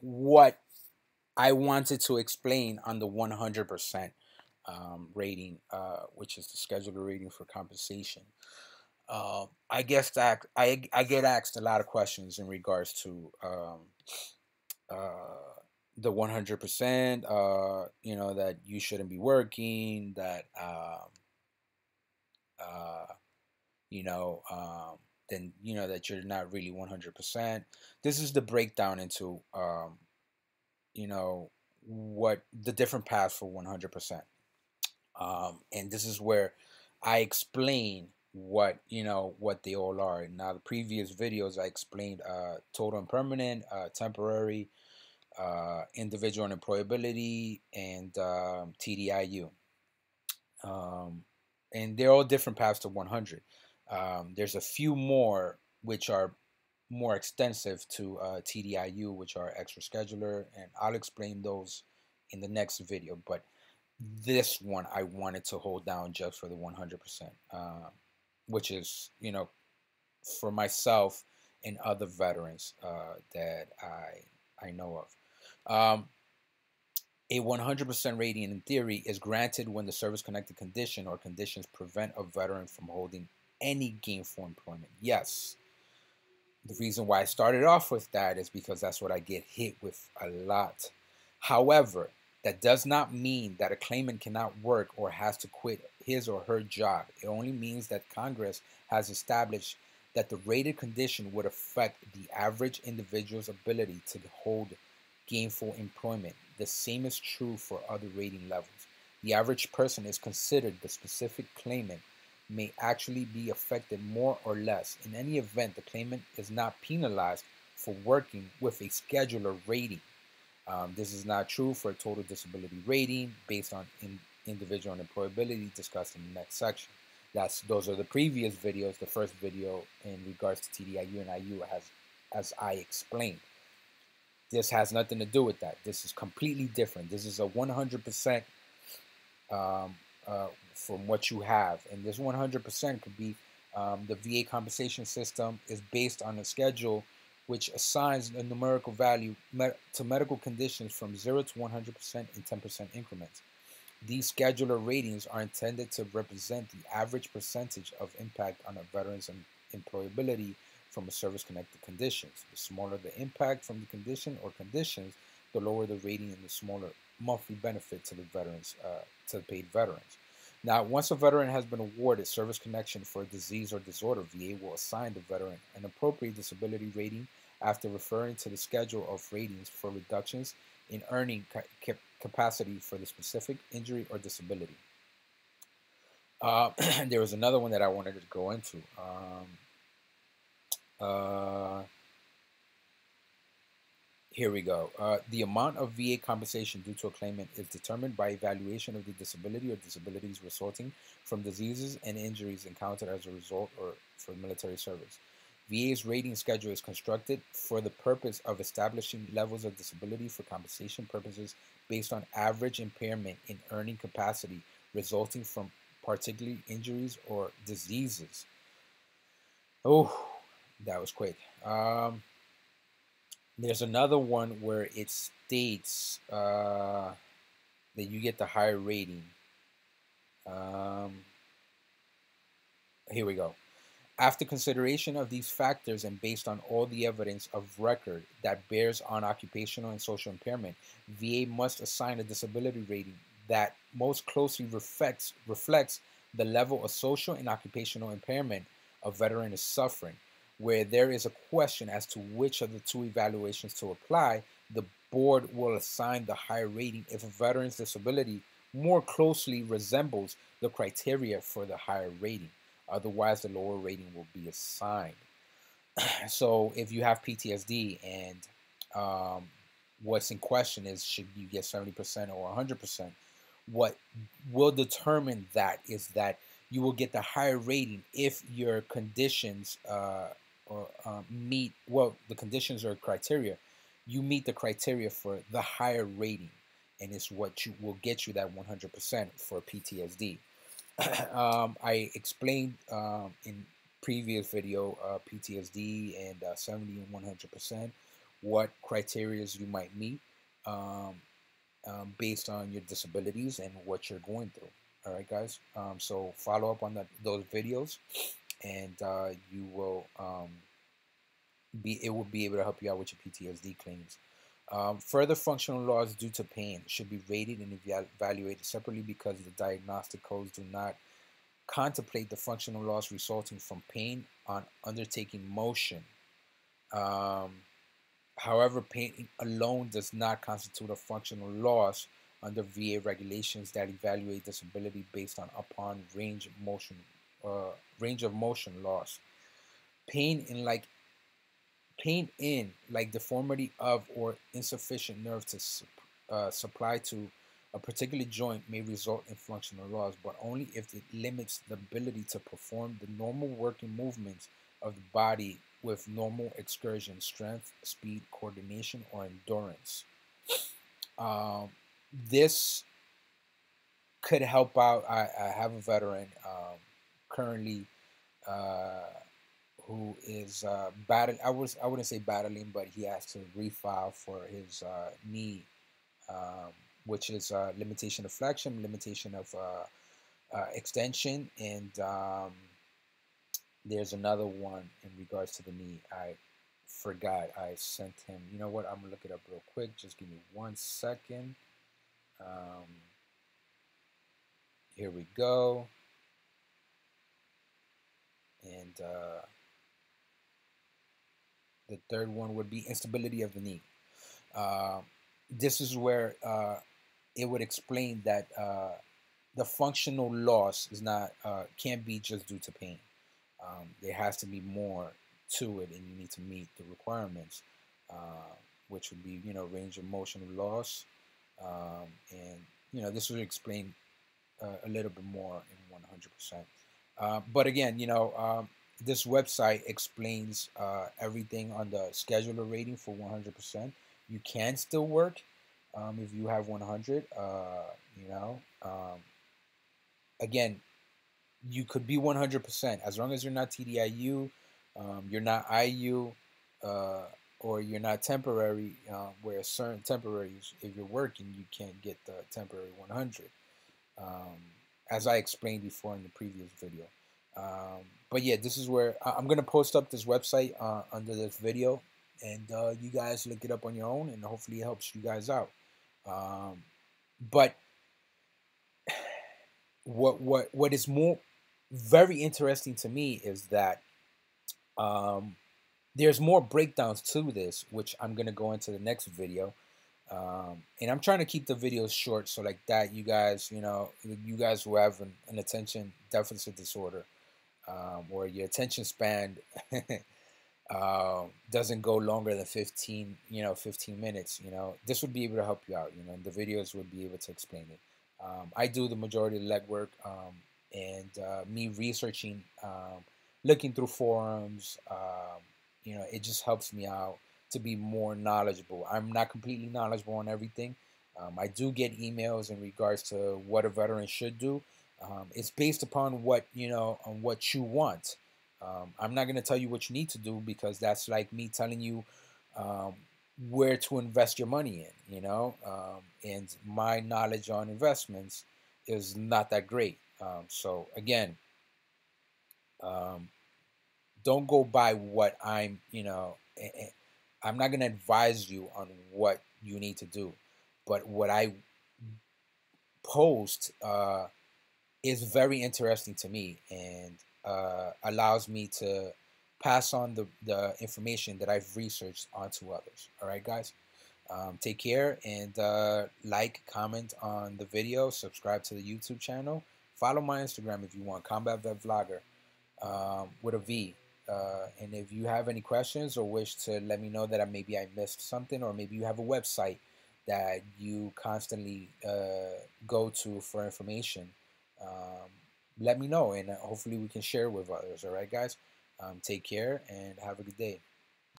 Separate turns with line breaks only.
what I wanted to explain on the 100% rating, which is the scheduler rating for compensation. I guess that I get asked a lot of questions in regards to uh, the 100%. That you shouldn't be working. That uh, you know, then that you're not really 100%. This is the breakdown into what the different paths for 100%. And this is where I explain what they all are. Now, the previous videos I explained total and permanent, temporary, individual unemployability, and TDIU. And they're all different paths to 100. There's a few more which are more extensive to TDIU, which are extra scheduler, and I'll explain those in the next video. But this one I wanted to hold down just for the 100%, which is, for myself and other veterans that I know of. A 100% rating in theory is granted when the service-connected condition or conditions prevent a veteran from holding any gainful employment. Yes. The reason why I started off with that is because that's what I get hit with a lot. However, that does not mean that a claimant cannot work or has to quit his or her job. It only means that Congress has established that the rated condition would affect the average individual's ability to hold gainful employment. The same is true for other rating levels. The average person is considered the specific claimant may actually be affected more or less. In any event, the claimant is not penalized for working with a scheduler rating. This is not true for a total disability rating based on individual unemployability discussed in the next section. Those are the previous videos. The first video in regards to TDIU and IU as I explained. This has nothing to do with that. This is completely different. This is a 100% from what you have. And this 100% could be the VA compensation system is based on a schedule which assigns a numerical value to medical conditions from 0 to 100% in 10% increments. These scheduler ratings are intended to represent the average percentage of impact on a veteran's employability from a service-connected conditions. The smaller the impact from the condition or conditions, the lower the rating and the smaller monthly benefit to the veterans, to the paid veterans. Now, once a veteran has been awarded service connection for a disease or disorder, VA will assign the veteran an appropriate disability rating after referring to the schedule of ratings for reductions in earning capacity for the specific injury or disability. There was another one that I wanted to go into. Here we go. The amount of VA compensation due to a claimant is determined by evaluation of the disability or disabilities resulting from diseases and injuries encountered as a result or for military service. VA's rating schedule is constructed for the purpose of establishing levels of disability for compensation purposes based on average impairment in earning capacity resulting from particular injuries or diseases. Oh, that was quick. There's another one where it states that you get the higher rating. Here we go. After consideration of these factors and based on all the evidence of record that bears on occupational and social impairment, VA must assign a disability rating that most closely reflects the level of social and occupational impairment a veteran is suffering. Where there is a question as to which of the two evaluations to apply, the board will assign the higher rating if a veteran's disability more closely resembles the criteria for the higher rating. Otherwise, the lower rating will be assigned. So if you have PTSD and what's in question is should you get 70% or 100%, what will determine that is that you will get the higher rating if your conditions meet, well, the conditions or criteria, you meet the criteria for the higher rating, and it's what you will get you that 100% for PTSD. I explained in previous video PTSD and 70 and 100%. what criteria you might meet um, based on your disabilities and what you're going through. All right, guys. So follow up on those videos, and you will it will be able to help you out with your PTSD claims. Further functional loss due to pain should be rated and evaluated separately because the diagnostic codes do not contemplate the functional loss resulting from pain on undertaking motion. However, pain alone does not constitute a functional loss under VA regulations that evaluate disability based upon range of motion loss. Pain in like deformity of or insufficient nerve to supply to a particular joint may result in functional loss, but only if it limits the ability to perform the normal working movements of the body with normal excursion, strength, speed, coordination, or endurance. This could help out. I have a veteran currently who is battling. I wouldn't say battling, but he has to refile for his knee, which is limitation of flexion, limitation of extension, and there's another one in regards to the knee. I forgot. I sent him. You know what? I'm gonna look it up real quick. Just give me 1 second. Here we go. And the third one would be instability of the knee. This is where it would explain that the functional loss is not can't be just due to pain. There has to be more to it, and you need to meet the requirements, which would be range of motion loss, and this would explain a little bit more in 100%. But again, this website explains everything on the scheduler rating for 100%. You can still work if you have 100. Again, you could be 100% as long as you're not TDIU, you're not IU, or you're not temporary. Where certain temporaries, if you're working, you can't get the temporary 100. As I explained before in the previous video. But yeah, this is where I'm going to post up this website under this video, and you guys look it up on your own, and hopefully it helps you guys out. But what is very interesting to me is that there's more breakdowns to this, which I'm going to go into the next video. And I'm trying to keep the videos short, so like that, you guys who have an attention deficit disorder, or your attention span doesn't go longer than 15 minutes, this would be able to help you out, and the videos would be able to explain it. I do the majority of the legwork, and me researching, looking through forums, it just helps me out to be more knowledgeable. I'm not completely knowledgeable on everything. I do get emails in regards to what a veteran should do. It's based upon what on what you want. I'm not going to tell you what you need to do, because that's like me telling you where to invest your money in. And my knowledge on investments is not that great. So again, don't go by what I'm not going to advise you on what you need to do, but what I post is very interesting to me, and allows me to pass on the information that I've researched onto others. All right, guys, take care, and like, comment on the video, subscribe to the YouTube channel, follow my Instagram if you want, CombatVetVlogger, with a V. And if you have any questions or wish to let me know that maybe I missed something, or maybe you have a website that you constantly go to for information, let me know, and hopefully we can share with others. All right, guys, take care and have a good day.